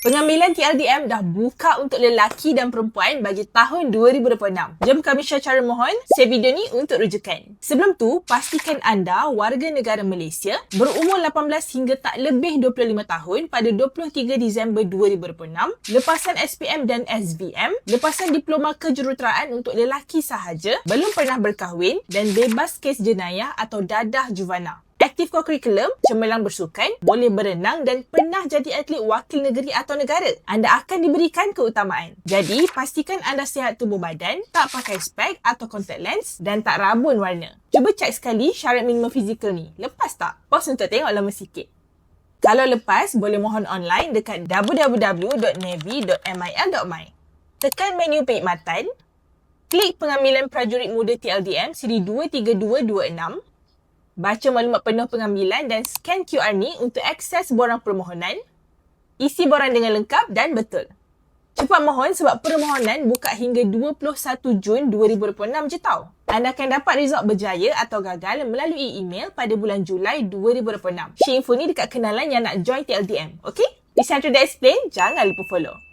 Pengambilan TLDM dah buka untuk lelaki dan perempuan bagi tahun 2026. Jom kami share cara mohon save video ni untuk rujukan. Sebelum tu, pastikan anda warga negara Malaysia berumur 18 hingga tak lebih 25 tahun pada 23 Disember 2026, lepasan SPM dan SVM, lepasan diploma kejuruteraan untuk lelaki sahaja, belum pernah berkahwin dan bebas kes jenayah atau dadah juvana. Aktif co-curriculum, cemerlang bersukan, boleh berenang dan pernah jadi atlet wakil negeri atau negara. Anda akan diberikan keutamaan. Jadi, pastikan anda sihat tubuh badan, tak pakai spek atau contact lens dan tak rabun warna. Cuba cek sekali syarat minimum fizikal ni. Lepas tak? Pause untuk tengok lama sikit. Kalau lepas, boleh mohon online dekat www.navy.mil.my. Tekan menu perkhidmatan, klik pengambilan prajurit muda TLDM siri 23226, baca maklumat penuh pengambilan dan scan QR ni untuk akses borang permohonan. Isi borang dengan lengkap dan betul. Cepat mohon sebab permohonan buka hingga 21 Jun 2026 je tau. Anda akan dapat result berjaya atau gagal melalui email pada bulan Julai 2026. Share info ni dekat kenalan yang nak join TLDM, okey? Di Central Explain, jangan lupa follow.